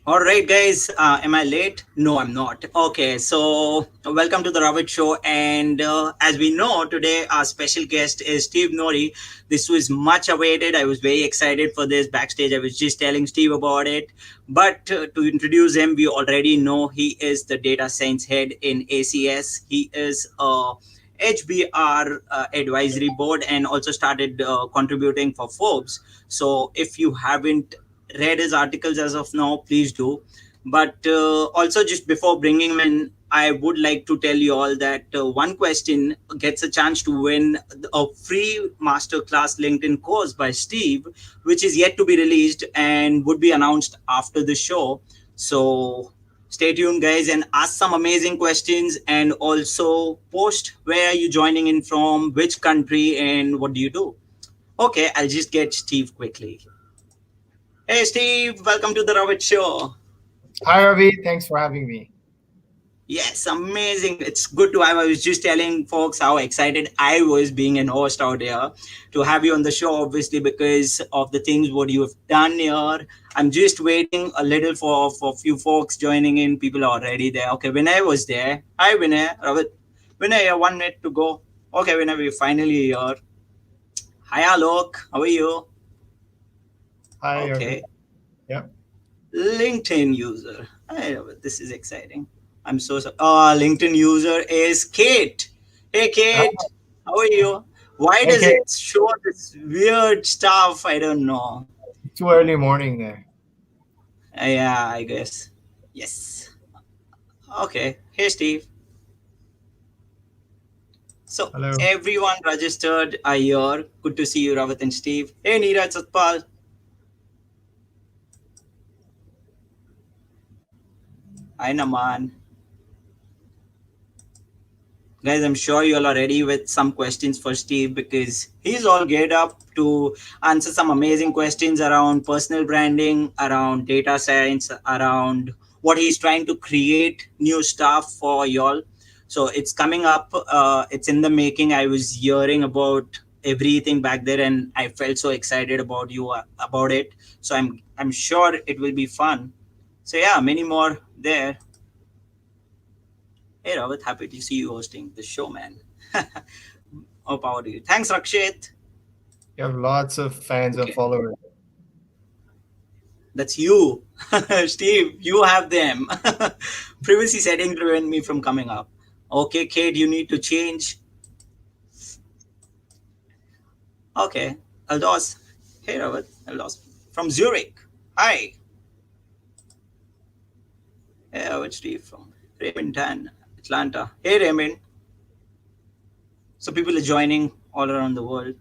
All right, guys. Am I late? No, I'm not. Okay, so welcome to the Ravit show. And as we know, today our special guest is Steve Nouri. This was much awaited. I was very excited for this backstage. I was just telling Steve about it. But to introduce him, we already know he is the data science head in ACS. He is a HBR advisory board and also started contributing for Forbes. So if you haven't read his articles as of now, please do. But also, just before bringing him in, I would like to tell you all that one question gets a chance to win a free masterclass LinkedIn course by Steve, which is yet to be released and would be announced after the show. So stay tuned, guys, and ask some amazing questions, and also post where are you joining in from, which country, and what do you do. Okay, I'll just get Steve quickly. Hey, Steve, welcome to the Ravit Show. Hi, Ravi. Thanks for having me. Yes, amazing. It's good to have. I was just telling folks how excited I was being an host out here to have you on the show, obviously, because of the things what you have done here. I'm just waiting a little for few folks joining in. People are already there. Okay, Vinay was there. Hi, Vinay. Ravit. Vinay, 1 minute to go. Okay, Vinay, we're finally here. Hi, Alok. How are you? Hi, Ravi. Okay. Yeah. LinkedIn user. This is exciting. I'm so sorry. LinkedIn user is Kate. Hey, Ah, Kate. How are you? Why does okay. it show this weird stuff? I don't know. Too early morning there. Yeah, I guess. Yes. Okay. Hey, Steve. So, Hello. everyone registered a year. Good to see you, Ravit and Steve. Hey, Neeraj Satpal. Hi, Naman. Guys, I'm sure you all are ready with some questions for Steve because he's all geared up to answer some amazing questions around personal branding, around data science, around what he's trying to create new stuff for y'all. So it's coming up. It's in the making. I was hearing about everything back there, and I felt so excited about you about it. So I'm sure it will be fun. So yeah, many more there. Hey, Robert, happy to see you hosting the show, man. How about you? Thanks, Rakshit. You have lots of fans and Okay, followers. that's you. Steve, you have them. Privacy setting prevent me from coming up. Okay, Kate, you need to change. Okay, Aldos. Hey, Robert. Aldos. From Zurich. Hi. Hey, Robert, Steve from Raymond Tan, Atlanta. Hey, Raymond. So people are joining all around the world.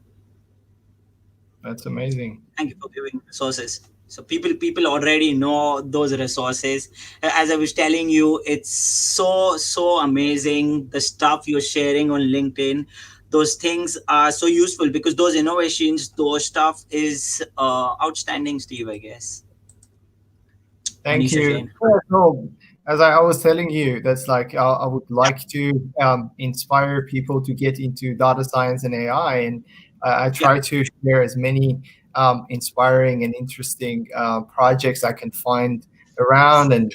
That's amazing. Thank you for giving resources. So people already know those resources. As I was telling you, it's so amazing the stuff you're sharing on LinkedIn. Those things are so useful because those innovations, those stuff is outstanding, Steve. I guess. Thank Manisha you. Jain. Yeah, so, as I was telling you, that's like I would like to inspire people to get into data science and AI, and I Yeah, try to share as many inspiring and interesting projects I can find around, and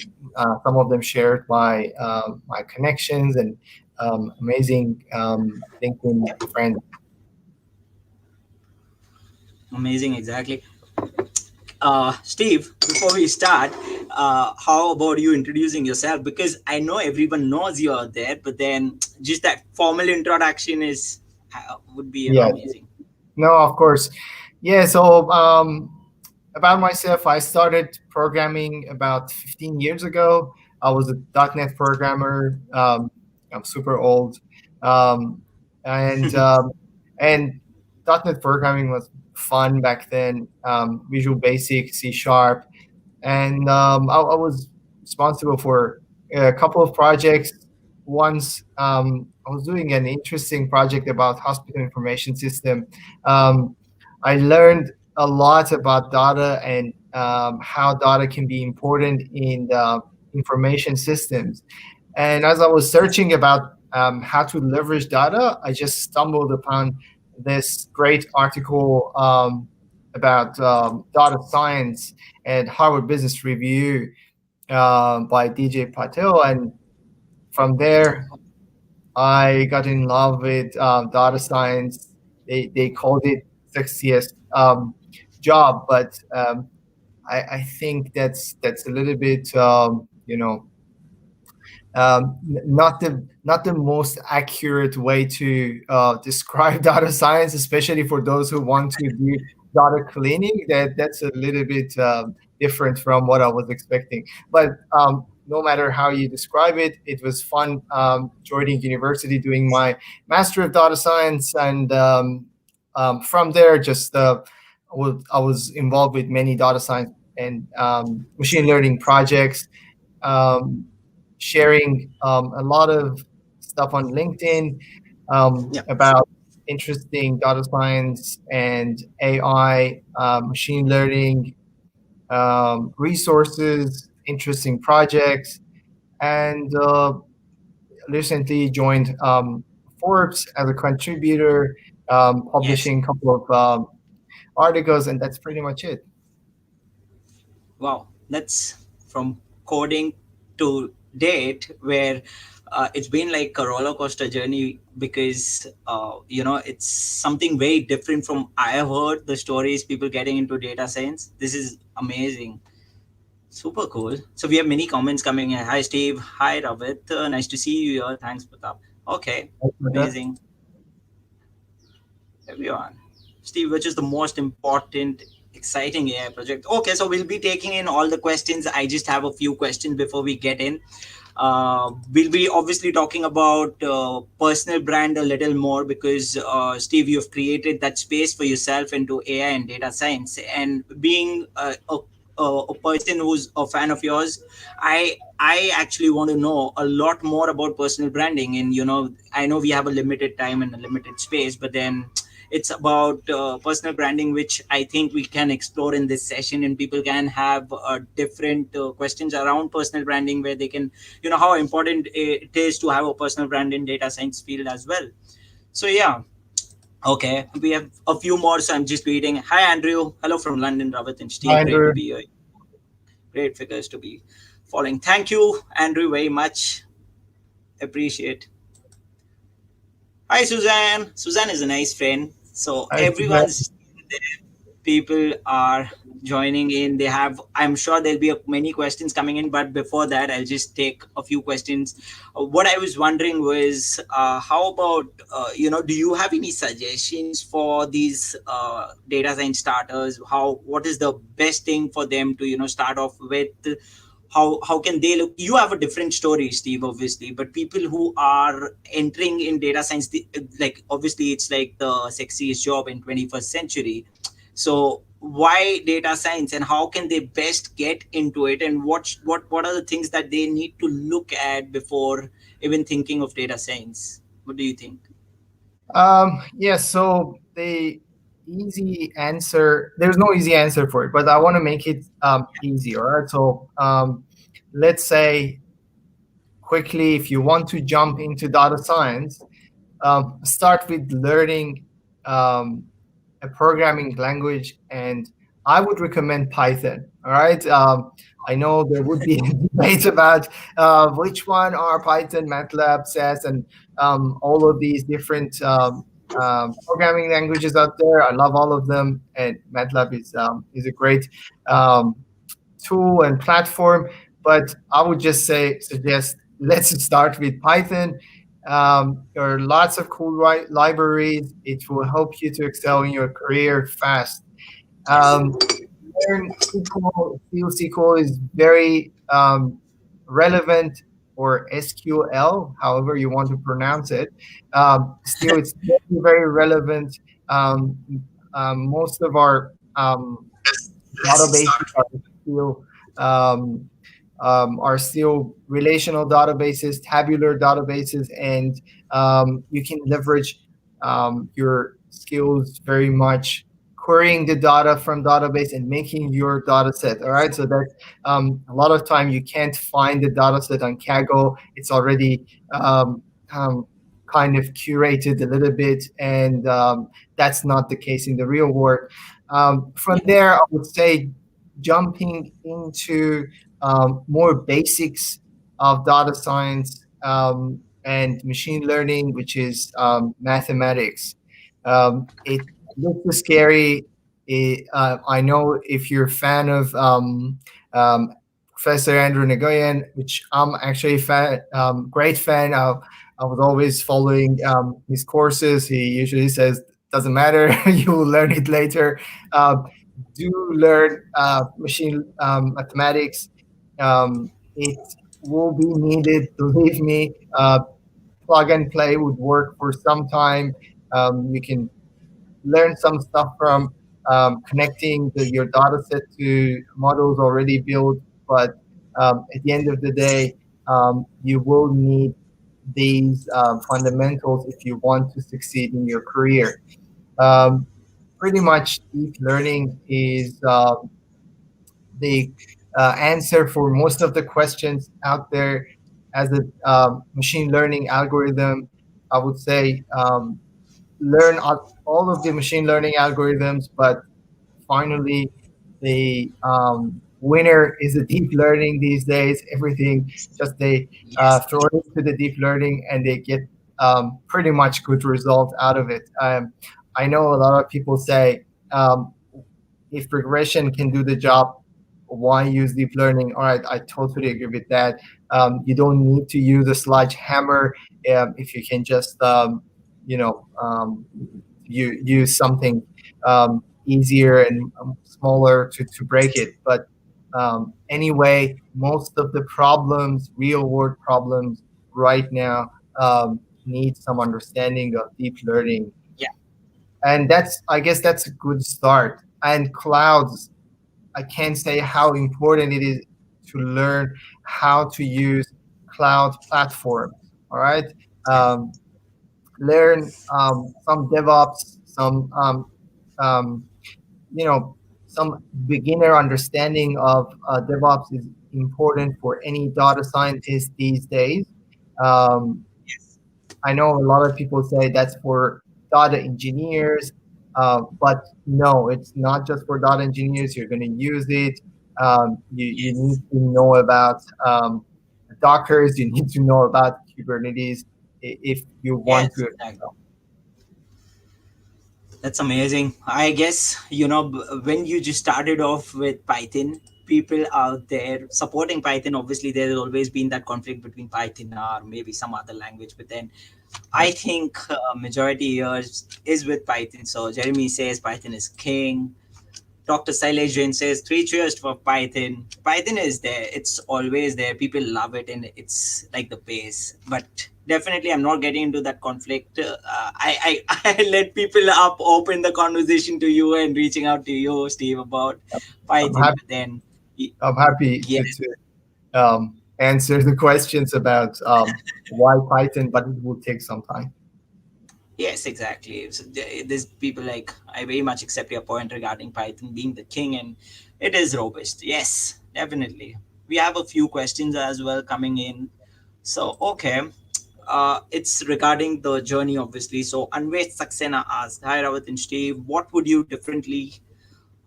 some of them shared by my connections and amazing LinkedIn friends. amazing. Exactly. Steve, before we start, how about you introducing yourself? Because I know everyone knows you are there, but then just that formal introduction is would be Yeah, amazing. no, of course. Yeah, so about myself, I started programming about 15 years ago. I was a .NET programmer. I'm super old, um, and and .NET programming was fun back then. Visual Basic, C Sharp, and I was responsible for a couple of projects. Once I was doing an interesting project about hospital information system. Um, I learned a lot about data and how data can be important in the information systems. And as I was searching about how to leverage data, I just stumbled upon this great article about data science at Harvard Business Review. by DJ Patel, and from there I got in love with data science. They called it sexiest job, but I think that's a little bit not the most accurate way to describe data science, especially for those who want to do data cleaning. That's a little bit different from what I was expecting. But no matter how you describe it, it was fun joining university, doing my master of data science, and from there, just I was involved with many data science and machine learning projects, um, sharing a lot of stuff on LinkedIn Yeah. about interesting data science and AI, machine learning resources, interesting projects, and recently joined Forbes as a contributor, Yes. publishing a couple of articles, and that's pretty much it. Wow, that's from coding to date, where it's been like a roller coaster journey, because it's something very different from I have heard the stories people getting into data science. This is amazing, super cool. So we have many comments coming in. Hi Steve, hi Ravit, nice to see you here. Thanks Pratap. Okay, amazing. Everyone. Steve, which is the most important, exciting AI project? Okay, so we'll be taking in all the questions. I just have a few questions before we get in. We'll be obviously talking about personal brand a little more, because Steve, you've created that space for yourself into AI and data science. And being a person who's a fan of yours, I actually want to know a lot more about personal branding. And I know we have a limited time and a limited space, but then it's about personal branding, which I think we can explore in this session, and people can have different questions around personal branding, where they can, how important it is to have a personal brand in data science field as well. So yeah. Okay, we have a few more, so I'm just reading. Hi Andrew, hello from London. Ravit and Hi, Steve, great to Andrew. be here. Great figures to be following. Thank you Andrew very much, appreciate. Hi Suzanne. Suzanne is a nice friend. So Hi, Suzanne. everyone's people are joining in. They have, I'm sure there'll be many questions coming in, but before that I'll just take a few questions. What I was wondering was, how about, do you have any suggestions for these data science starters? What is the best thing for them to start off with? How can they look? You have a different story, Steve, obviously, but people who are entering in data science, like obviously it's like the sexiest job in 21st century. So why data science, and how can they best get into it, and what are the things that they need to look at before even thinking of data science? What do you think? Yes, so the easy answer, there's no easy answer for it, but I want to make it easy, all right? So let's say quickly, if you want to jump into data science, start with learning um, a programming language, and I would recommend Python. All right. I know there would be a debate about which one are Python, MATLAB, SAS, and all of these different programming languages out there. I love all of them, and MATLAB is a great um, tool and platform. But I would just suggest let's start with Python. There are lots of cool libraries. It will help you to excel in your career fast. Yes. Um, Learn SQL. SQL is very relevant, or SQL, however you want to pronounce it. Still, it's very, very relevant. Um, Most of our Let's databases start. still um, are still relational databases, tabular databases, and you can leverage your skills very much querying the data from database and making your data set. All right, so that a lot of time you can't find the data set on Kaggle. It's already um, kind of curated a little bit, and that's not the case in the real world. From Yeah. there, I would say jumping into more basics of data science and machine learning, which is mathematics. It looks scary. I know if you're a fan of um, Professor Andrew Nagoyan, which I'm actually a fan, great fan. I was always following his courses. He usually says, "Doesn't matter, you will learn it later." Um, do learn machine mathematics. It will be needed. Believe me. Plug and play would work for some time. You can learn some stuff from connecting your data set to models already built. But at the end of the day, you will need these fundamentals if you want to succeed in your career. Um, Pretty much deep learning is the answer for most of the questions out there. As a machine learning algorithm, I would say learn all of the machine learning algorithms, but finally, the winner is a deep learning these days. Everything just they Yes. throw it to the deep learning and they get pretty much good result out of it. I know a lot of people say um, if regression can do the job, why use deep learning? All right, I totally agree with that. You don't need to use a sledgehammer if you can just, you know, you use something easier and smaller to break it. But anyway, most of the problems, real world problems right now, need some understanding of deep learning, Yeah. and I guess that's a good start. And clouds, I can't say how important it is to learn how to use cloud platforms. All right, Yeah. um, learn some DevOps, some um, you know, some beginner understanding of DevOps is important for any data scientist these days. Um, Yes. I know a lot of people say that's for data engineers, but no, it's not just for data engineers. You're going to use it. You need Yes. to know about Dockers. You need to know about Kubernetes if you want Yes. to. Exactly. That's amazing. I guess, when you just started off with Python, people out there supporting Python, obviously, there's always been that conflict between Python or maybe some other language. But then I Yep. think majority here is with Python. So Jeremy says Python is king. Dr. Sailesh Jain says, three cheers for Python. Python is there. It's always there. People love it and it's like the base. But definitely, I'm not getting into that conflict. I let people up open the conversation to you and reaching out to you, Steve, about I'm Python. happy. But then, I'm happy yes, to answer the questions about why Python, but it will take some time. yes, exactly. So there's people like I very much accept your point regarding Python being the king, and it is robust. Yes, definitely. We have a few questions as well coming in. So okay, it's regarding the journey, obviously. So Anvesh Saxena asked, "Hi Ravit and Steve, what would you differently,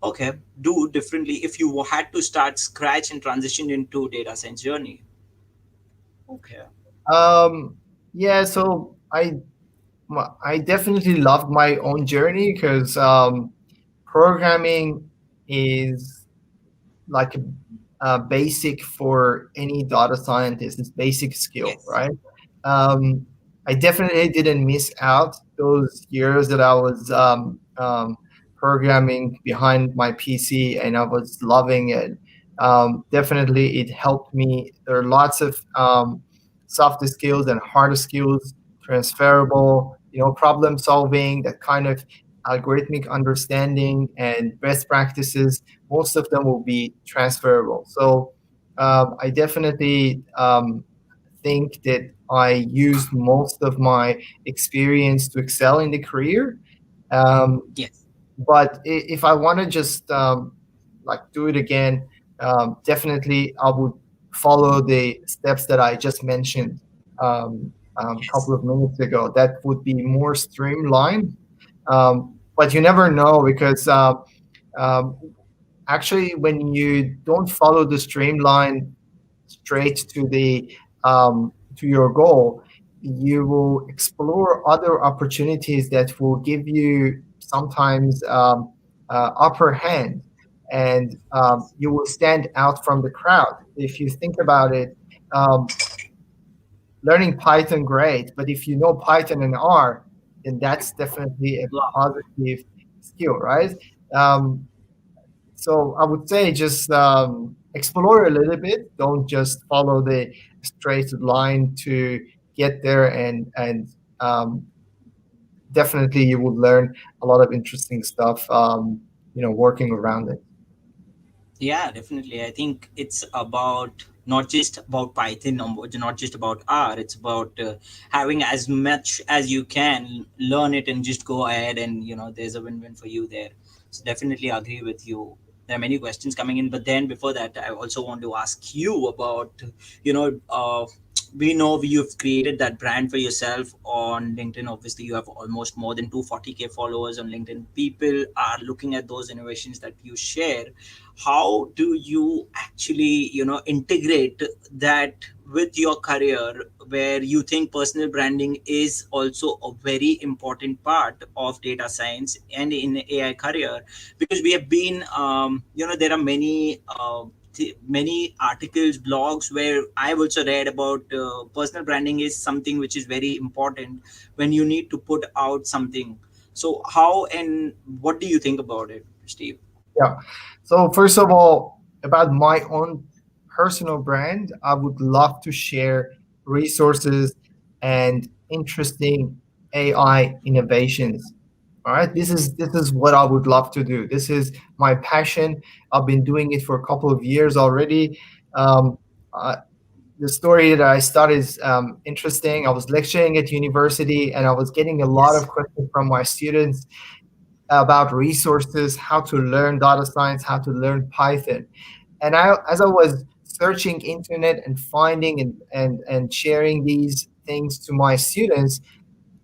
okay, do differently if you had to start scratch and transition into data science journey?" Okay. Um, yeah, so I definitely loved my own journey because programming is like a basic for any data scientist. It's basic skill, Yes. right? Um, I definitely didn't miss out those years that I was programming behind my PC, and I was loving it. Definitely, it helped me. There are lots of soft skills and hard skills transferable. Problem solving, that kind of algorithmic understanding and best practices, most of them will be transferable. So I definitely think that I used most of my experience to excel in the career. Um, Yes. but if I want to just like do it again, definitely I would follow the steps that I just mentioned a Yes. couple of minutes ago. That would be more streamlined. But you never know because um, actually, when you don't follow the streamline straight to your goal, you will explore other opportunities that will give you sometimes upper hand, and you will stand out from the crowd. If you think about it, um, learning Python, great, but if you know Python and R, then that's definitely a Wow. positive skill, right? Um, so I would say just explore a little bit. Don't just follow the straight line to get there, and definitely you would learn a lot of interesting stuff. Working around it. Yeah, definitely. I think it's about not just about Python or not just about R. It's about having as much as you can, learn it, and just go ahead. And there's a win-win for you there. So definitely agree with you. There are many questions coming in, but then before that, I also want to ask you about, you know, uh, we know you've created that brand for yourself on LinkedIn. Obviously, you have almost more than 240K followers on LinkedIn. People are looking at those innovations that you share. How do you actually integrate that with your career, where you think personal branding is also a very important part of data science and in AI career? Because we have been there are many articles, blogs, where I've also read about personal branding is something which is very important when you need to put out something. So how and what do you think about it, Steve? Yeah. So first of all, about my own personal brand, I would love to share resources and interesting AI innovations. All right. This is what I would love to do. This is my passion. I've been doing it for a couple of years already. Um, uh, the story that I started is interesting. I was lecturing at university, and I was getting a lot of Yes. questions from my students about resources, how to learn data science, how to learn Python. And as I was searching internet and finding and sharing these things to my students,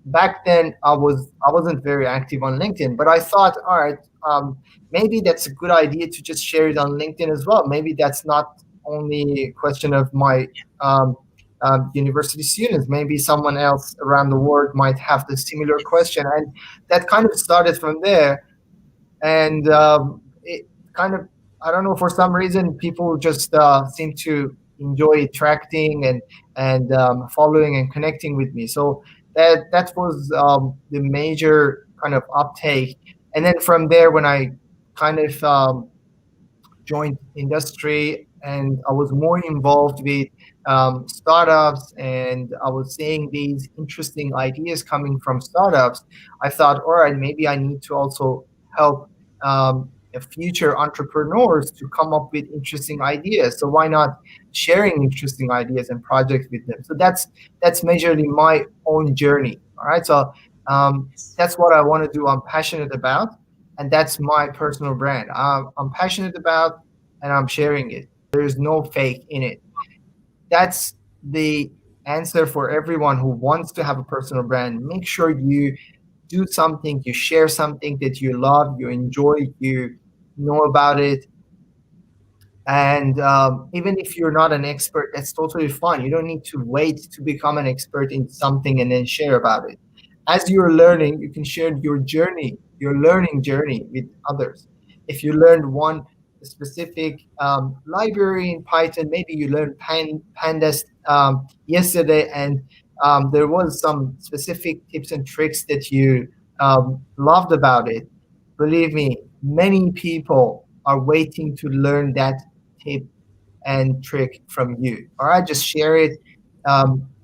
back then I wasn't very active on LinkedIn, but I thought, all right, maybe that's a good idea to just share it on LinkedIn as well. Maybe that's not only a question of my um, university students. Maybe someone else around the world might have the similar question, and that kind of started from there. And it kind of, I don't know, for some reason people just seem to enjoy attracting and following and connecting with me. So that was the major kind of uptake. And then from there, when I kind of joined industry and I was more involved with startups, and I was seeing these interesting ideas coming from startups, I thought, all right, maybe I need to also help future entrepreneurs to come up with interesting ideas. So why not sharing interesting ideas and projects with them? So that's majorly my own journey. All right, so that's what I want to do. I'm passionate about, and that's my personal brand. I'm passionate about, and I'm sharing it. There's no fake in it. That's the answer for everyone who wants to have a personal brand. Make sure you do something, you share something that you love, you enjoy, you know about it, and even if you're not an expert, that's totally fine. You don't need to wait to become an expert in something and then share about it. As you're learning, you can share your journey, your learning journey with others. If you learned one specific library in Python, maybe you learned Pandas yesterday, and there was some specific tips and tricks that you loved about it. Believe me, many people are waiting to learn that tip and trick from you. All right, just share it.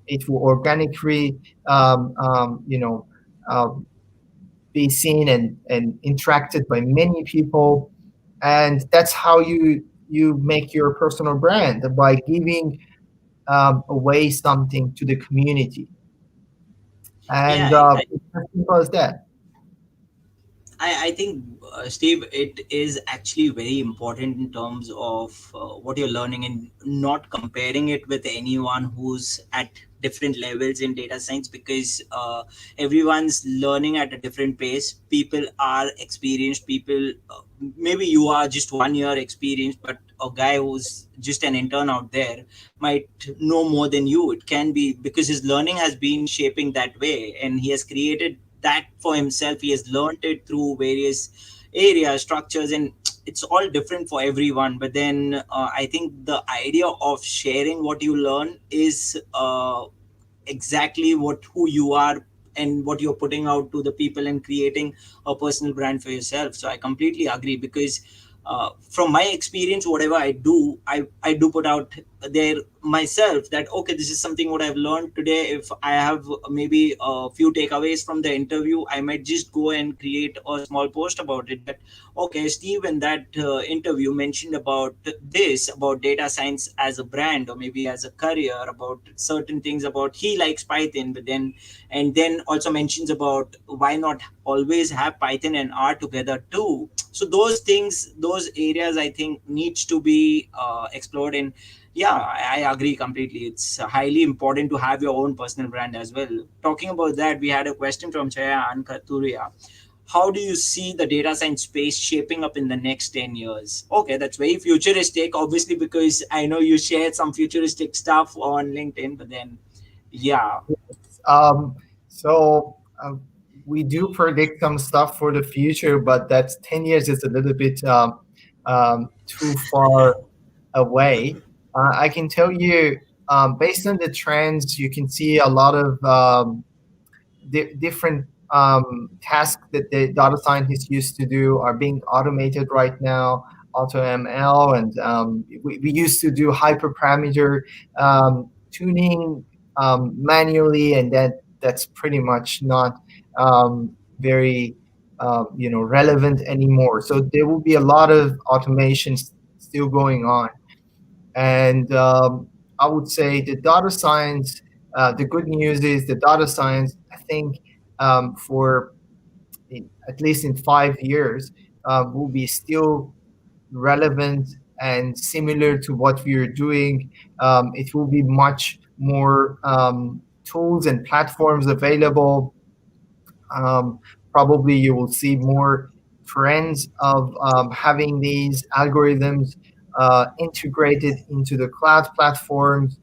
It will organically, um, um, you know, um, be seen and interacted by many people, and that's how you make your personal brand, by giving away something to the community, Yeah, and I it's as simple as that. I think, Steve, it is actually very important in terms of what you're learning and not comparing it with anyone who's at different levels in data science, because everyone's learning at a different pace. People are experienced, people, maybe you are just 1 year experienced, but a guy who's just an intern out there might know more than you. It can be because his learning has been shaping that way, and he has created that for himself. He has learned it through various areas, structures, and it's all different for everyone. But then I think the idea of sharing what you learn is exactly what who you are and what you're putting out to the people and creating a personal brand for yourself. So I completely agree, because from my experience, whatever I do put out there myself, that okay, this is something what I've learned today. If I have maybe a few takeaways from the interview, I might just go and create a small post about it, that okay, Steve in that interview mentioned about this, about data science as a brand or maybe as a career, about certain things, about he likes Python, but then and then also mentions about why not always have Python and R together too. So those things, those areas, I think needs to be explored. And yeah, I agree completely. It's highly important to have your own personal brand as well. Talking about that, we had a question from Chaya and Katuria. How do you see the data science space shaping up in the next 10 years? Okay, that's very futuristic, obviously, because I know you shared some futuristic stuff on LinkedIn, but then, yeah. Um, so we do predict some stuff for the future, but that's 10 years is a little bit too far away. I can tell you, based on the trends, you can see a lot of different tasks that the data scientists used to do are being automated right now. Auto ML, and we used to do hyperparameter tuning manually, and that's pretty much not very relevant anymore. So there will be a lot of automations still going on, and I would say the data science. The good news is the data science. I think for at least in 5 years will be still relevant and similar to what we are doing. It will be much more tools and platforms available. um, Probably you will see more trends of having these algorithms integrated into the cloud platforms.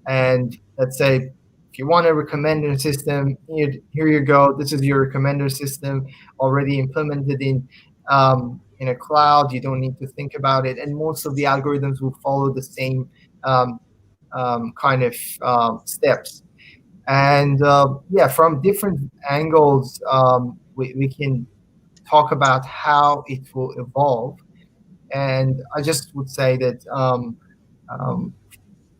And let's say if you want a recommender system, here you go. This is your recommender system already implemented in a cloud. You don't need to think about it, and most of the algorithms will follow the same um, kind of steps. And yeah, from different angles, we can talk about how it will evolve. And I just would say that um,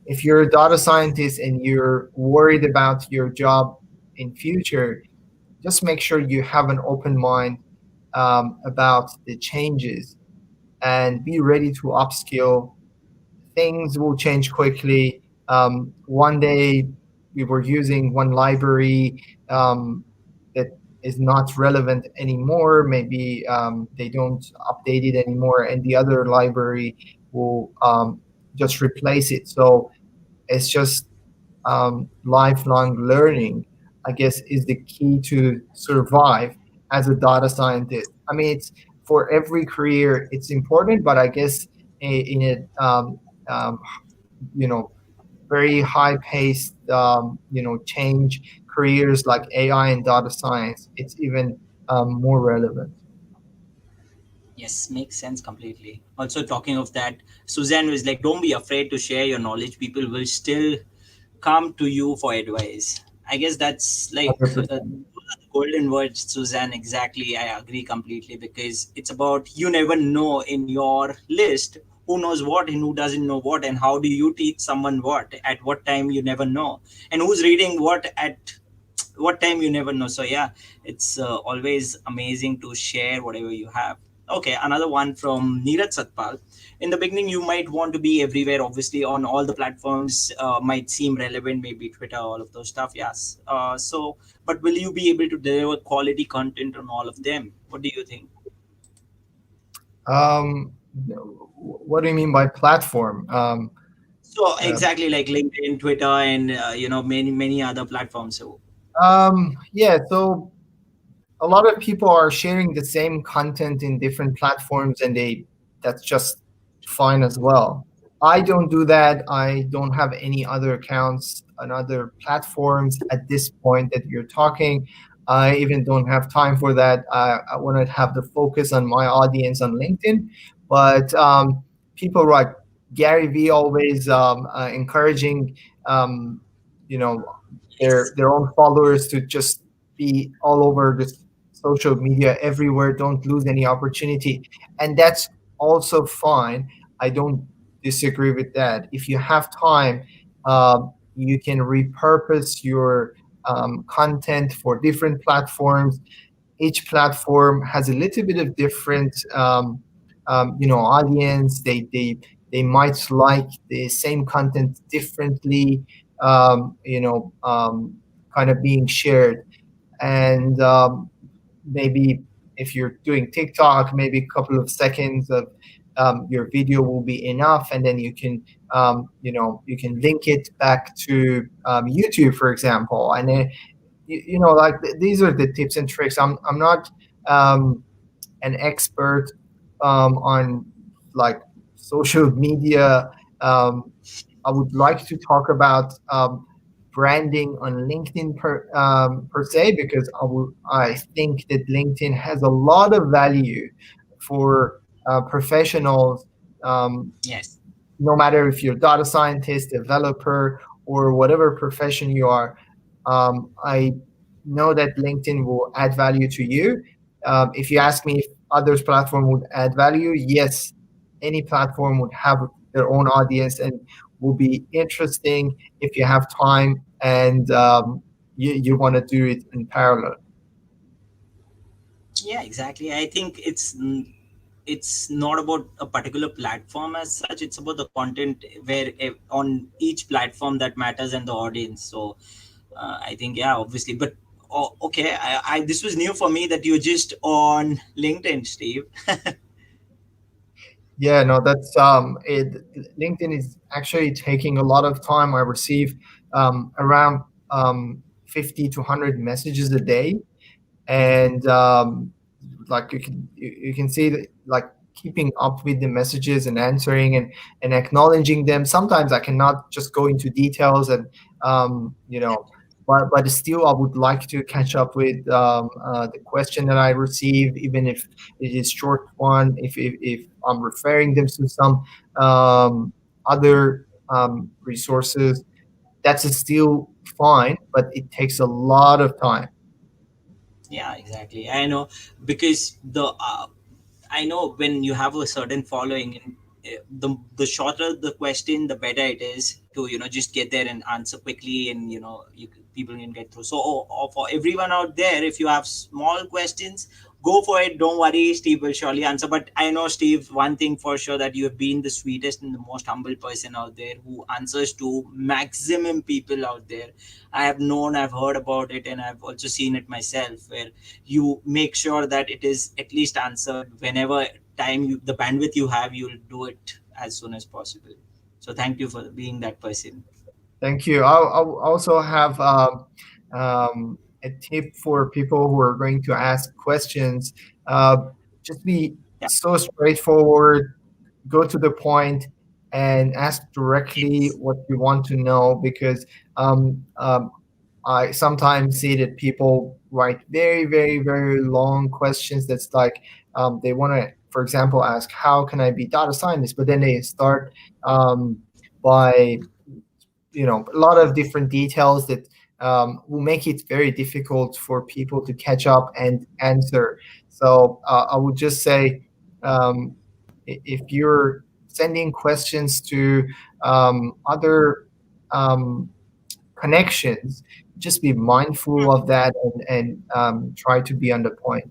if you're a data scientist and you're worried about your job in future, just make sure you have an open mind about the changes and be ready to upskill. Things will change quickly. One day we were using one library um, that is not relevant anymore. Maybe they don't update it anymore, and the other library will just replace it. So it's just lifelong learning, I guess, is the key to survive as a data scientist. I mean, it's for every career, it's important, but I guess in a um, you know very high paced change careers like AI and data science, it's even more relevant. Yes, makes sense completely. Also, talking of that, Suzanne was like, don't be afraid to share your knowledge. People will still come to you for advice. I guess that's like those 100%. are the golden words, Suzanne. Exactly. I agree completely, because it's about you never know in your list who knows what and who doesn't know what, and how do you teach someone what at what time, you never know, and who's reading what at what time, you never know. So yeah, it's always amazing to share whatever you have. Okay, another one from Neeraj Satpal. In the beginning, you might want to be everywhere, obviously on all the platforms, might seem relevant, maybe Twitter, all of those stuff. Yes. So but will you be able to deliver quality content on all of them? What do you think? Um, what do you mean by platform? So Uh, exactly like LinkedIn, Twitter, and many other platforms. So yeah, so a lot of people are sharing the same content in different platforms, and that's just fine as well. I don't do that. I don't have any other accounts on other platforms at this point that you're talking. I even don't have time for that. I want to have the focus on my audience on LinkedIn. But people like Gary Vee always encouraging, um, you know, yes, their own followers to just be all over the social media everywhere. Don't lose any opportunity, and that's also fine. I don't disagree with that. If you have time, you can repurpose your content for different platforms. Each platform has a little bit of different audience. They might like the same content differently, kind of being shared. And maybe if you're doing TikTok, maybe a couple of seconds of your video will be enough, and then you can link it back to YouTube, for example. And then like these are the tips and tricks. I'm not um, an expert on like social media. Um, I would like to talk about branding on LinkedIn per se, because I think that LinkedIn has a lot of value for professionals, um, yes. no matter if you're a data scientist, developer, or whatever profession you are. I know that LinkedIn will add value to you. If you ask me if others platform would add value, yes, any platform would have their own audience and will be interesting if you have time and you want to do it in parallel. Yeah, exactly. I think it's not about a particular platform as such. It's about the content where on each platform that matters and the audience. So I think yeah, obviously. But okay, I this was new for me that you're just on LinkedIn, Steve. Yeah, no, that's LinkedIn is actually taking a lot of time. I receive around 50 to 100 messages a day, and like you can see that, like, keeping up with the messages and answering and acknowledging them. Sometimes I cannot just go into details, and but still I would like to catch up with the question that I receive, even if it is short one. If I'm referring them to some other resources, that's still fine, but it takes a lot of time. Yeah, exactly. I know because I know when you have a certain following, and the shorter the question, the better it is to just get there and answer quickly, and people can get through. So for everyone out there, if you have small questions, go for it. Don't worry, Steve will surely answer. But I know, Steve, one thing for sure, that you have been the sweetest and the most humble person out there who answers to maximum people out there. I have known, I've heard about it, and I've also seen it myself, where you make sure that it is at least answered whenever the bandwidth you have, you'll do it as soon as possible. So thank you for being that person. Thank you. I'll also have a tip for people who are going to ask questions. Uh, just be Yeah. so straightforward, go to the point, and ask directly Yes. what you want to know, because I sometimes see that people write very, very, very long questions. That's like they want to, for example, ask, "How can I be data scientist?" But then they start by a lot of different details that will make it very difficult for people to catch up and answer. So I would just say, um, if you're sending questions to other um, connections, just be mindful of that, and try to be on the point.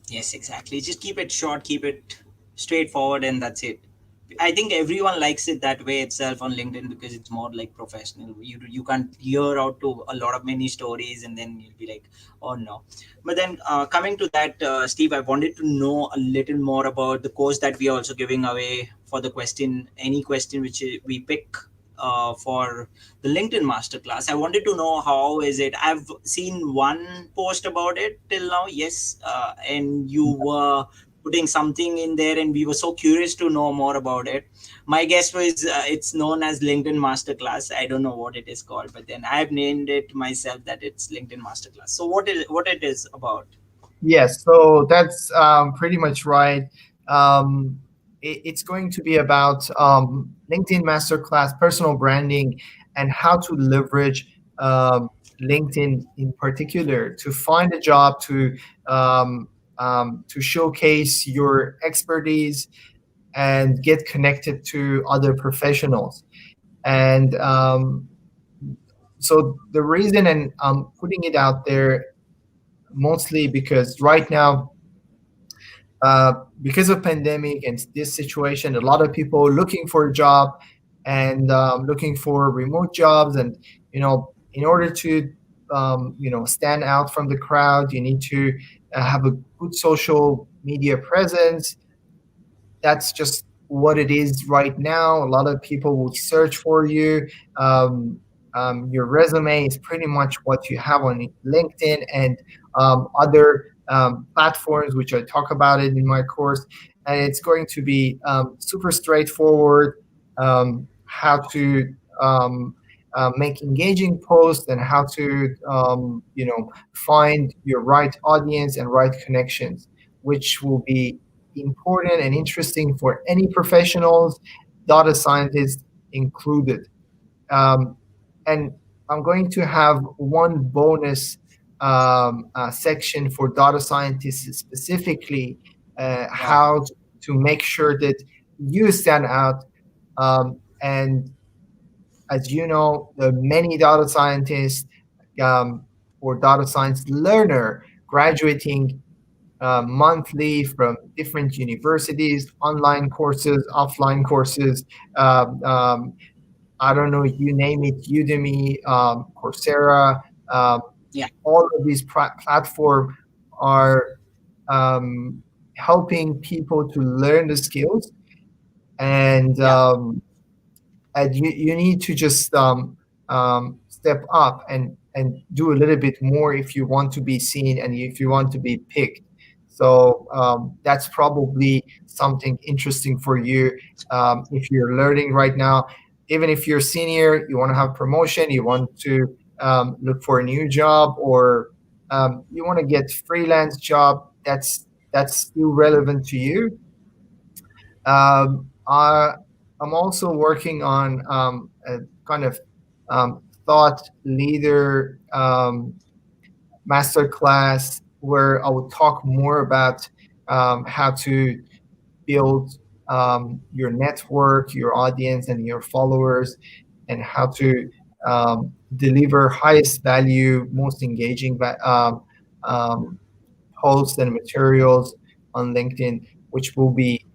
Yes, exactly. Just keep it short, keep it straightforward, and that's it. I think everyone likes it that way itself on LinkedIn because it's more like professional. You can't hear out to a lot of many stories, and then you'll be like, oh no. But then coming to that, Steve, I wanted to know a little more about the course that we are also giving away for the question. Any question which we pick for the LinkedIn masterclass. I wanted to know how is it. I've seen one post about it till now. Yes, and you were putting something in there, and we were so curious to know more about it. My guess was it's known as LinkedIn Masterclass. I don't know what it is called, but then I've named it myself that it's LinkedIn Masterclass. So what it is about? Yes, so that's pretty much right. It's going to be about LinkedIn Masterclass, personal branding, and how to leverage LinkedIn in particular to find a job, to showcase your expertise and get connected to other professionals. And so the reason, and I'm putting it out there mostly because right now, uh, because of pandemic and this situation, a lot of people looking for a job and looking for remote jobs. And in order to stand out from the crowd, you need to have a good social media presence. That's just what it is right now. A lot of people will search for you. Um, your resume is pretty much what you have on LinkedIn and other platforms, which I talk about it in my course. And it's going to be super straightforward, how to make engaging posts and how to find your right audience and right connections, which will be important and interesting for any professionals, data scientists included. Um, and I'm going to have one bonus section for data scientists specifically, Wow. how to make sure that you stand out. And as you know, the many data scientists um, or data science learner graduating monthly from different universities, online courses, offline courses. Um, um, I don't know, you name it, Udemy, Coursera, um, Yeah. all of these platforms are um, helping people to learn the skills. And Yeah. you need to just step up and do a little bit more if you want to be seen and if you want to be picked. So that's probably something interesting for you if you're learning right now. Even if you're senior, you want to have promotion, you want to look for a new job, or you want to get freelance job. That's still relevant to you. I'm also working on a kind of thought leader masterclass where I will talk more about how to build your network, your audience, and your followers, and how to deliver highest value, most engaging um, posts and materials on LinkedIn, which will be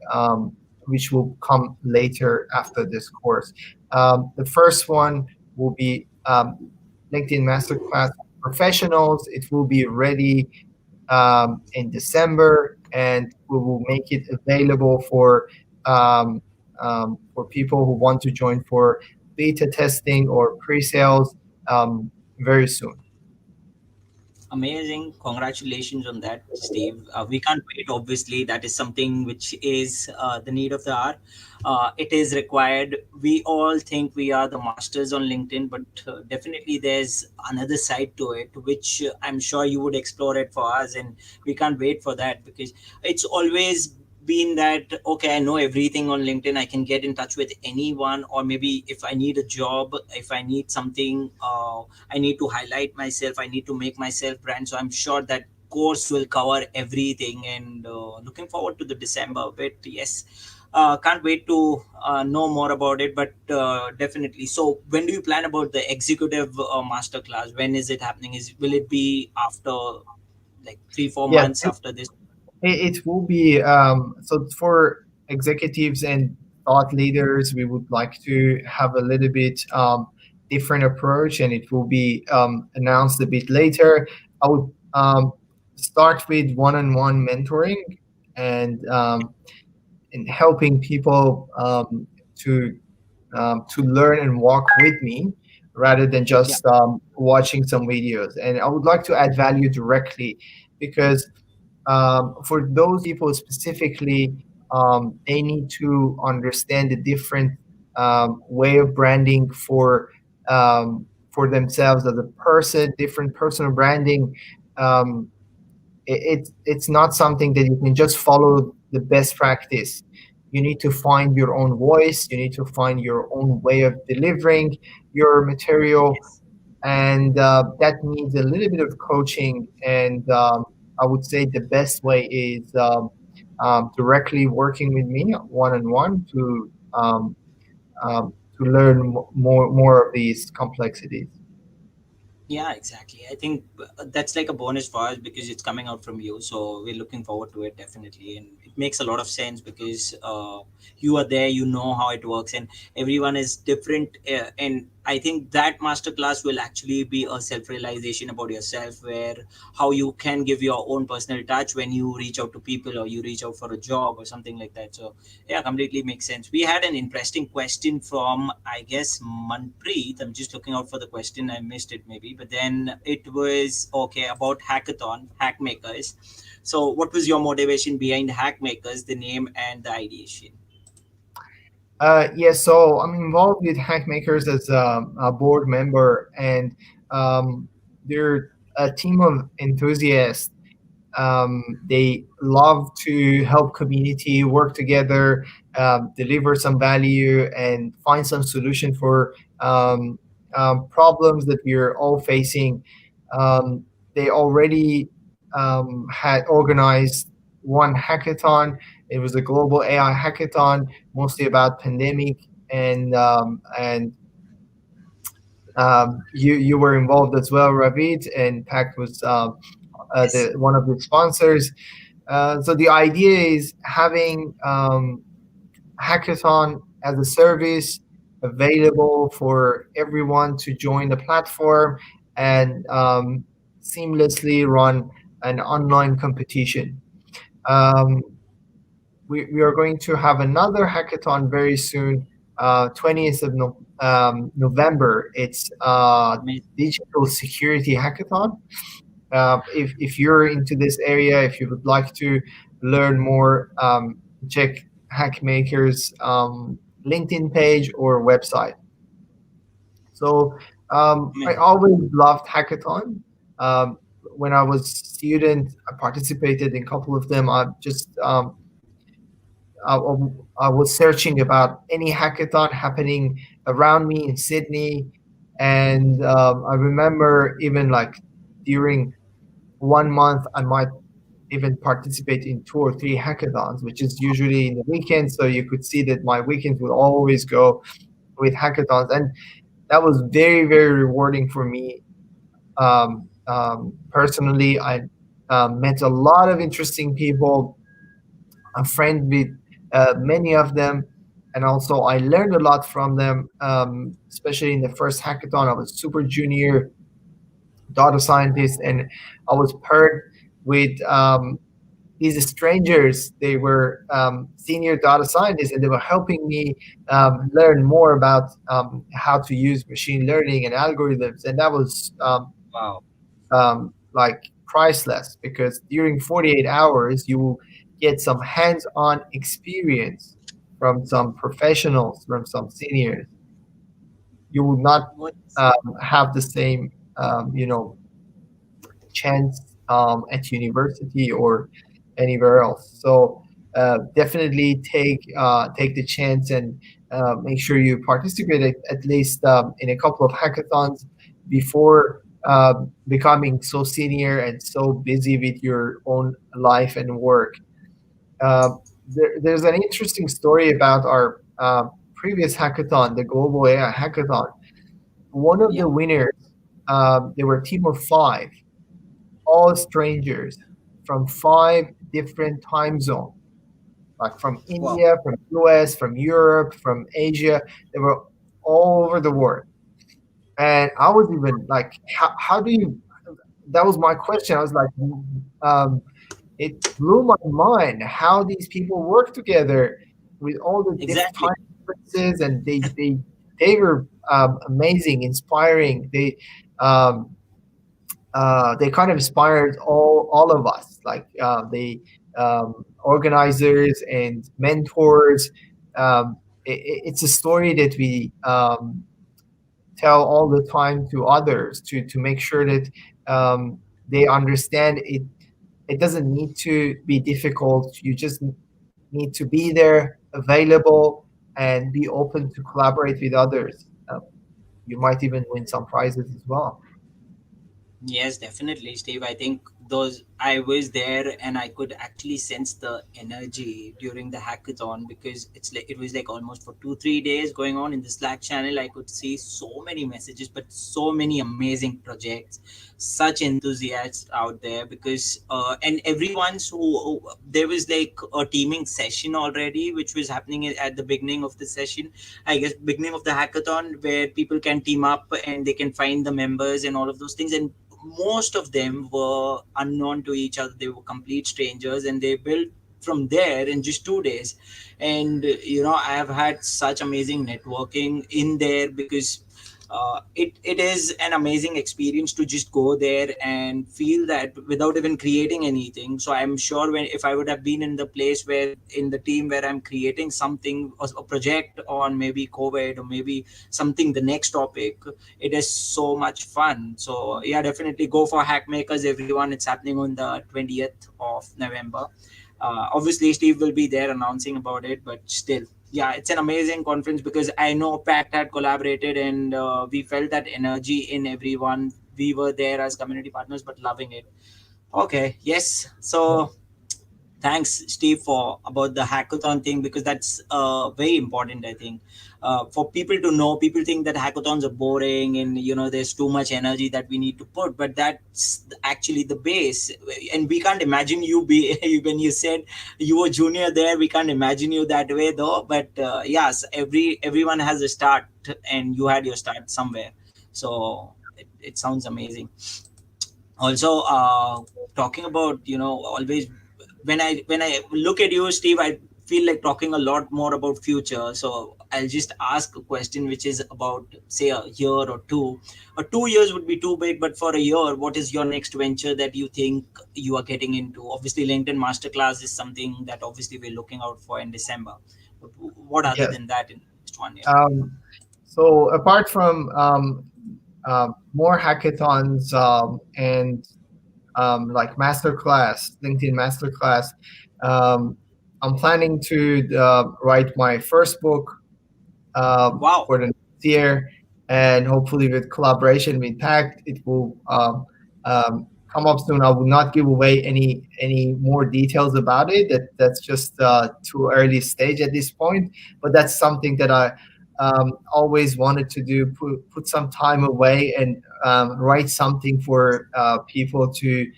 which will come later after this course. The first one will be LinkedIn Masterclass Professionals. It will be ready in December, and we will make it available for people who want to join for beta testing or pre-sales um, very soon. Amazing. Congratulations on that, Steve. We can't wait. Obviously, that is something which is the need of the hour. It is required. We all think we are the masters on LinkedIn, but definitely there's another side to it, which I'm sure you would explore it for us. And we can't wait for that because it's always been that okay, I know everything on LinkedIn, I can get in touch with anyone, or maybe if I need a job, if I need something, I need to highlight myself, I need to make myself brand. So I'm sure that course will cover everything, and looking forward to the December bit. Yes, can't wait to know more about it. But definitely, so when do you plan about the executive masterclass? When is it happening? Is will it be after like 3 4 months Yes, after this? it will be so for executives and thought leaders. We would like to have a little bit different approach, and it will be announced a bit later. I would start with one-on-one mentoring and helping people to learn and walk with me rather than Yeah. just watching some videos. And I would like to add value directly because for those people specifically, they need to understand the different way of branding for themselves as a person, different personal branding. Um, it's not something that you can just follow the best practice. You need to find your own voice. You need to find your own way of delivering your material, Yes. and that needs a little bit of coaching. And I would say the best way is directly working with me one on one to learn more of these complexities. Yeah, exactly. I think that's like a bonus for us because it's coming out from you. So we're looking forward to it definitely. And it makes a lot of sense because you are there, you know how it works, and everyone is different. And I think that masterclass will actually be a self realization about yourself, where how you can give your own personal touch when you reach out to people or you reach out for a job or something like that. So yeah, completely makes sense. We had an interesting question from, I guess, Manpreet. I'm just looking out for the question. I missed it maybe, but then it was okay about hackathon, Hackmakers. So, what was your motivation behind Hackmakers, the name and the ideation? Yeah, so I'm involved with Hackmakers as a board member, and they're a team of enthusiasts. They love to help community work together, deliver some value, and find some solution for problems that we're all facing. Um, they already had organized one hackathon. It was a global AI hackathon, mostly about pandemic, and you were involved as well, Ravit, and Pact was Yes. the one of the sponsors. So the idea is having hackathon as a service available for everyone to join the platform and seamlessly run an online competition. Um, we are going to have another hackathon very soon, 20th of November. It's Amazing. digital security hackathon. If you're into this area, if you would like to learn more, check Hackmakers LinkedIn page or website. So I Amazing. always loved hackathon. Um, when I was student, I participated in a couple of them. I, I was searching about any hackathon happening around me in Sydney, and I remember even like during 1 month, I might even participate in 2 or 3 hackathons, which is usually in the weekends. So you could see that my weekends would always go with hackathons, and that was very, very rewarding for me. Personally, I met a lot of interesting people. I'm friends with many of them, and also I learned a lot from them. Especially in the first hackathon, I was super junior data scientist, and I was paired with these strangers. They were senior data scientists, and they were helping me learn more about how to use machine learning and algorithms. And that was Wow. like priceless because during 48 hours, you will get some hands-on experience from some professionals, from some seniors. You will not What? have the same, chance at university or anywhere else. So definitely take the chance and make sure you participate at least in a couple of hackathons before becoming so senior and so busy with your own life and work. Uh, there's an interesting story about our previous hackathon, the Global AI Hackathon. One of Yeah. the winners, they were a team of 5, all strangers from 5 different time zones. like from Wow. India, from US, from Europe, from Asia. They were all over the world. And I was even like, how do you, that was my question. I was like, um, it blew my mind how these people work together with all the different Exactly. time differences, and they were amazing, inspiring. Um, they kind of inspired all of us, like the organizers and mentors. It's a story that we tell all the time to others to make sure that they understand it. It doesn't need to be difficult. You just need to be there, available, and be open to collaborate with others. You might even win some prizes as well. Yes, definitely, Steve. I think those I was there and I could actually sense the energy during the hackathon because it was like almost for 2 3 days going on in the Slack channel. I could see so many messages, but so many amazing projects, such enthusiasts out there because and everyone's there was like a teaming session already, which was happening at the beginning of the session. I guess beginning of the hackathon where people can team up and they can find the members and all of those things and most of them were unknown to each other. They were complete strangers and they built from there in just 2 days. And I have had such amazing networking in there because it is an amazing experience to just go there and feel that without even creating anything. So I'm sure when if I would have been in the place where in the team where I'm creating something or a project on maybe COVID or maybe something the next topic, it is so much fun. So yeah, definitely go for Hackmakers, everyone. It's happening on the 20th of November. Obviously Steve will be there announcing about it, but still, yeah, it's an amazing conference because I know Pact had collaborated and we felt that energy in everyone. We were there as community partners but loving it. Okay, yes. So thanks Steve for about the hackathon thing because that's very important. I think for people to know, people think that hackathons are boring and there's too much energy that we need to put, but that's actually the base. And we can't imagine you be when you said you were junior there, we can't imagine you that way though. But yes, everyone has a start and you had your start somewhere. So it sounds amazing. Also talking about always when I look at you, Steve, I feel like talking a lot more about future. So I'll just ask a question which is about say a year or two. 2 years would be too big, but for a year, what is your next venture that you think you are getting into? Obviously LinkedIn masterclass is something that obviously we're looking out for in December, but what other Yes. than that in next 1 year? Um, so apart from more hackathons and like masterclass, LinkedIn masterclass, um, I'm planning to write my first book Wow. for the next year, and hopefully with collaboration with Pact, it will come up soon. I will not give away any more details about it. That's just too early stage at this point. But that's something that I always wanted to do. Put some time away and write something for people to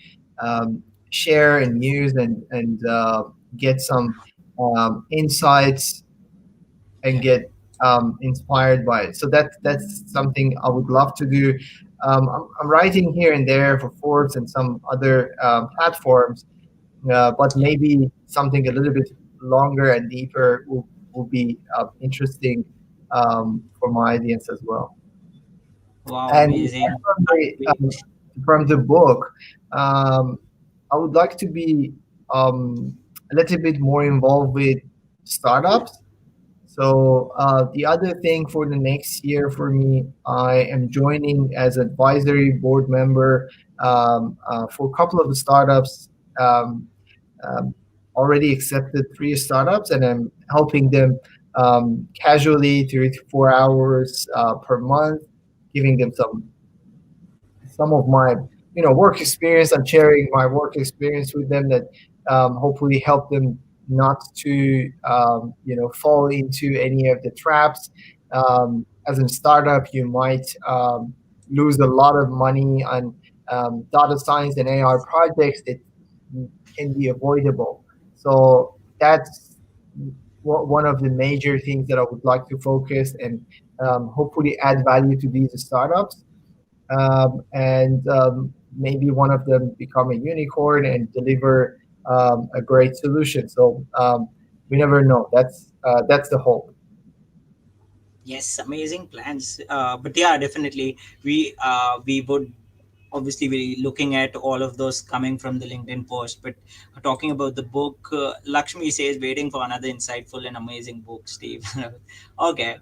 share and use and get some insights and Yeah. get inspired by it. So that's something I would love to do. I'm writing here and there for Forbes and some other platforms, but Yeah. maybe something a little bit longer and deeper will be interesting for my audience as well. Wow, And amazing. from the book, um, I would like to be a little bit more involved with startups. So the other thing for the next year for me, I am joining as advisory board member for a couple of the startups. Um, um, Already accepted 3 startups, and I'm helping them casually 3 to 4 hours per month, giving them some of my work experience. I'm sharing my work experience with them that hopefully help them not to fall into any of the traps. As a startup, you might lose a lot of money on data science and AI projects that can be avoidable. So that's one of the major things that I would like to focus and hopefully add value to these startups, and maybe one of them become a unicorn and deliver a great solution. So we never know. That's the hope. Yes, amazing plans. But yeah, definitely we would obviously be looking at all of those coming from the LinkedIn post. But talking about the book, Lakshmi says waiting for another insightful and amazing book, Steve. Okay.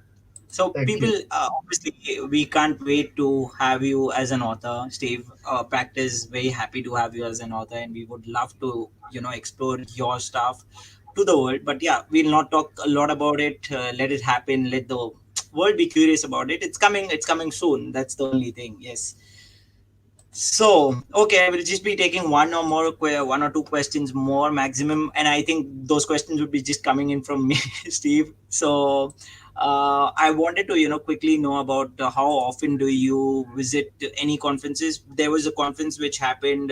So Thank people, you. obviously we can't wait to have you as an author, Steve. Practice very happy to have you as an author, and we would love to explore your stuff to the world. But yeah, we'll not talk a lot about it. Let it happen. Let the world be curious about it. It's coming. It's coming soon. That's the only thing. Yes. So, okay, I will just be taking one or two questions more maximum, and I think those questions would be just coming in from me, Steve. So, I wanted to, quickly know about how often do you visit any conferences? There was a conference which happened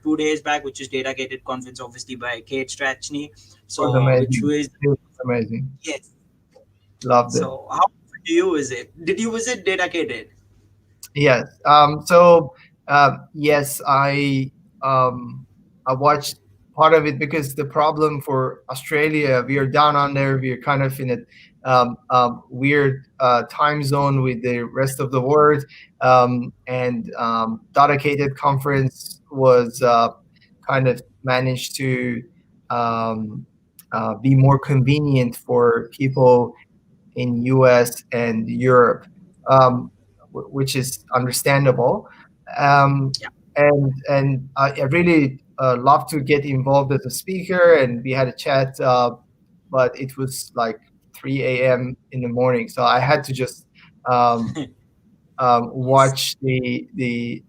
2 days back, which is Data Gated conference, obviously by Kate Strachny. It was So, which amazing. was It was amazing. yes. Loved it. So, how often do you visit? Did you visit Data Gated? Yes. Yes, I watched part of it because the problem for Australia, we are down under. We are kind of in a weird time zone with the rest of the world, and dedicated conference was kind of managed to um, be more convenient for people in US and Europe, which is understandable. Um, and I really love to get involved as a speaker, and we had a chat, but it was like 3 a.m. in the morning, so I had to just um, Yes. watch the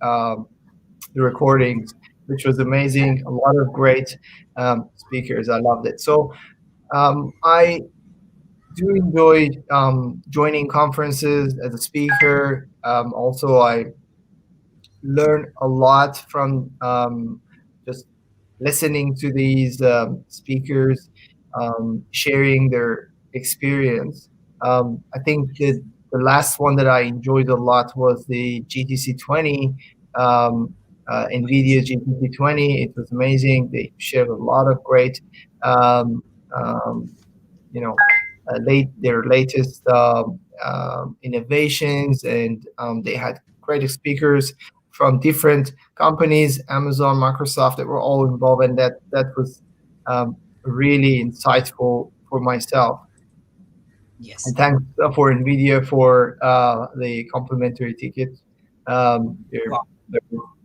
recordings, which was amazing. A lot of great speakers. I loved it. So I do enjoy joining conferences as a speaker. Also, I learn a lot from just listening to these speakers, sharing their experience. I think that the last one that I enjoyed a lot was the GTC 20, um, NVIDIA GTC 20. It was amazing. They shared a lot of great um, um, you know their latest innovations, and they had great speakers from different companies, Amazon, Microsoft, that were all involved, and that was really insightful for myself. Yes. And thanks for NVIDIA for the complimentary ticket. They're,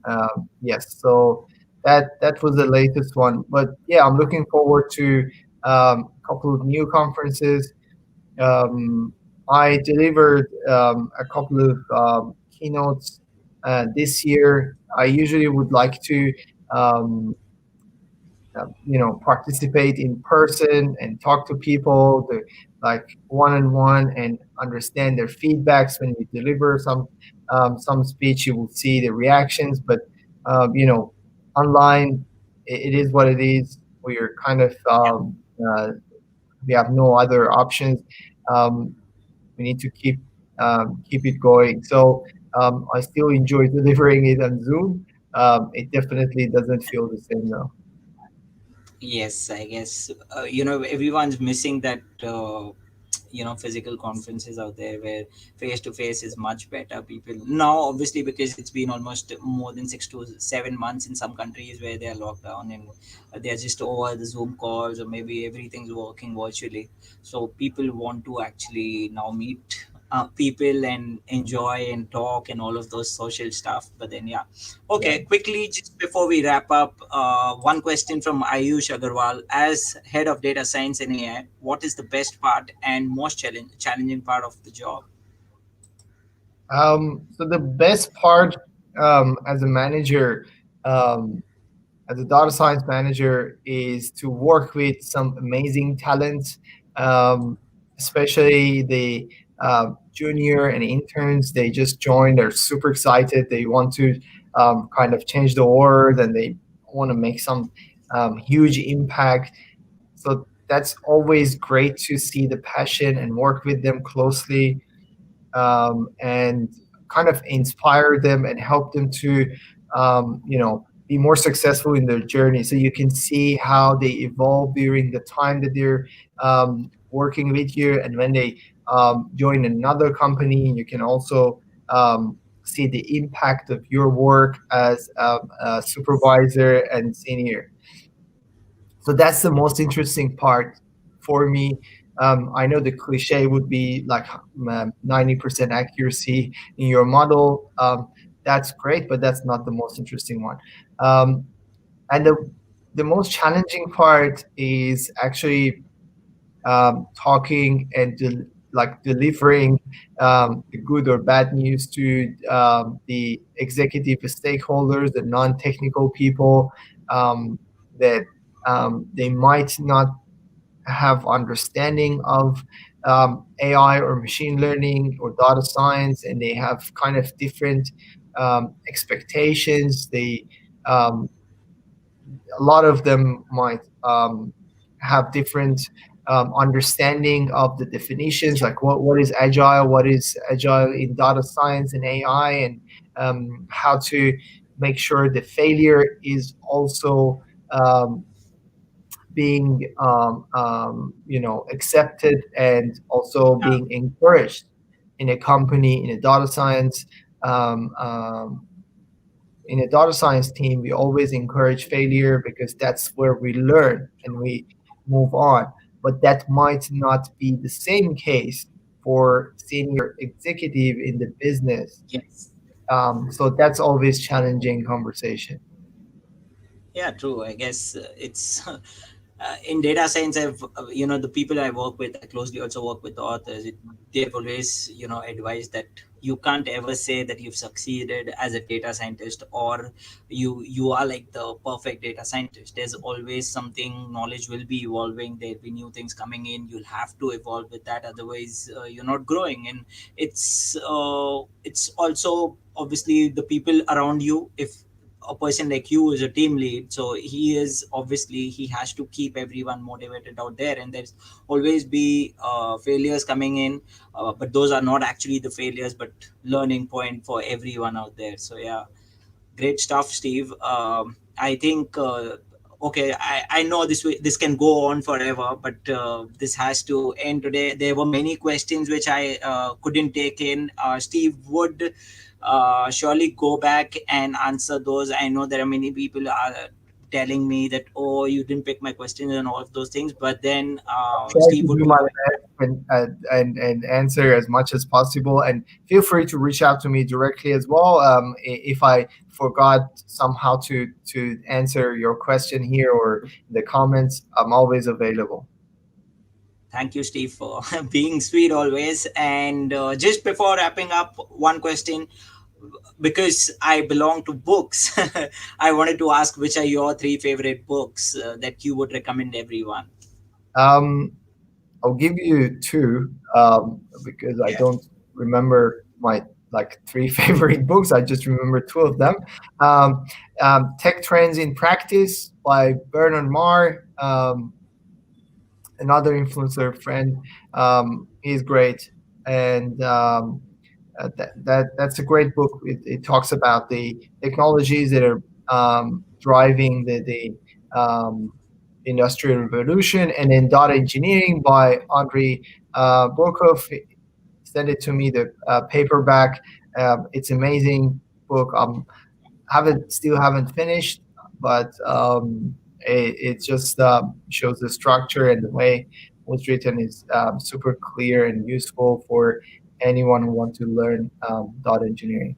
Wow. yes, so that was the latest one. But yeah, I'm looking forward to a couple of new conferences. um, I delivered a couple of keynotes this year. I usually would like to, um, participate in person and talk to people, like one on one, and understand their feedbacks. When you deliver some speech, you will see the reactions. But online, it is what it is. We are kind of we have no other options. Um, we need to keep it going. So I still enjoy delivering it on Zoom. It definitely doesn't feel the same now. Yes, I guess everyone's missing that physical conferences out there where face to face is much better. People now, obviously, because it's been almost more than 6 to 7 months in some countries where they're locked down and they're just over the Zoom calls, or maybe everything's working virtually. So people want to actually now meet people and enjoy and talk and all of those social stuff. But then yeah. Yeah. Okay, quickly, just before we wrap up, one question from Ayush Agarwal. As head of data science and AI, what is the best part and most challenging part of the job? So the best part as a manager, um, as a data science manager, is to work with some amazing talent, um, especially the junior and interns. They just joined, they're super excited, they want to kind of change the world, and they want to make some huge impact. So that's always great to see the passion and work with them closely, and kind of inspire them and help them to, be more successful in their journey. So you can see how they evolve during the time that they're working with you, and when they join another company, you can also see the impact of your work as a supervisor and senior. So that's the most interesting part for me. I know the cliche would be like 90% accuracy in your model. That's great, but that's not the most interesting one. Um, and the most challenging part is actually talking and like delivering the good or bad news to the executive stakeholders, the non-technical people, that they might not have understanding of AI or machine learning or data science, and they have kind of different expectations. Um, a lot of them might have different understanding of the definitions, like what is agile in data science and AI, and how to make sure the failure is also being accepted and also being encouraged in a company, um, um, in a data science team. We always encourage failure because that's where we learn and we move on. But that might not be the same case for senior executive in the business. Yes. So that's always challenging conversation. Yeah, true. I guess it's in data science. I've the people I work with, I closely also work with the authors. They've always advised that you can't ever say that you've succeeded as a data scientist, or you are like the perfect data scientist. There's always something. Knowledge will be evolving. There'll be new things coming in. You'll have to evolve with that. Otherwise, you're not growing. And it's also obviously the people around you. If a person like you is a team lead, so he is obviously he has to keep everyone motivated out there, and there's always be failures coming in, but those are not actually the failures but learning point for everyone out there. So yeah, great stuff, Steve. I think okay, I know this can go on forever, but this has to end today. There were many questions which I couldn't take in. Steve would surely go back and answer those. I know there are many people are telling me that, oh, you didn't pick my questions and all of those things, but then Try to Steve would do be my going back. best and answer as much as possible. And feel free to reach out to me directly as well. If I forgot somehow to answer your question here or in the comments, I'm always available. Thank you, Steve, for being sweet always. And just before wrapping up, one question, because I belong to books, I wanted to ask which are your three favorite books that you would recommend everyone. Um, I'll give you two because I Yeah. don't remember my like three favorite books. I just remember two of them. Um, Tech Trends in Practice by Bernard Marr. Another influencer friend. He's great, and that's a great book. It talks about the technologies that are driving the industrial revolution, and then data engineering by Andrei Borkov. Send it to me the paperback. It's amazing book. Haven't still haven't finished, but it just shows the structure and the way it was written is super clear and useful for anyone who want to learn data engineering.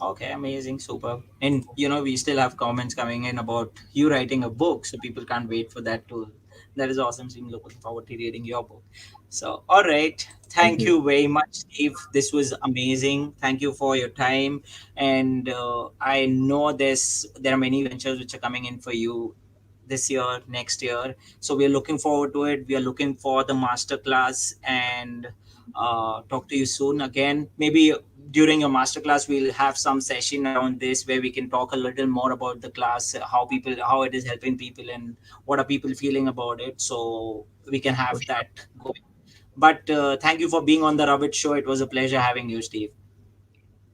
Okay, amazing, super. And we still have comments coming in about you writing a book, so people can't wait for that too. That is awesome. So I'm looking forward to reading your book. So, all right, Thank thank you. you very much, Steve. This was amazing. Thank you for your time. And I know there are many ventures which are coming in for you this year, next year. So we are looking forward to it. We are looking for the masterclass, and talk to you soon again. Maybe during your masterclass we'll have some session around this where we can talk a little more about the class, how it is helping people, and what are people feeling about it. So we can For have sure. that going. But thank you for being on the Rabbit Show. It was a pleasure having you, Steve.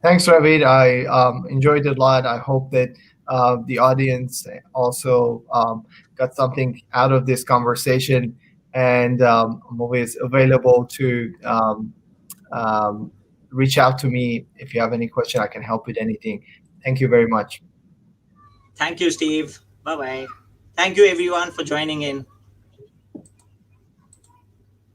Thanks, Ravit. I enjoyed it a lot. I hope that the audience also got something out of this conversation. And I'm always available to um, reach out to me if you have any question. I can help with anything. Thank you very much. Thank you, Steve. Bye bye. Thank you, everyone, for joining in.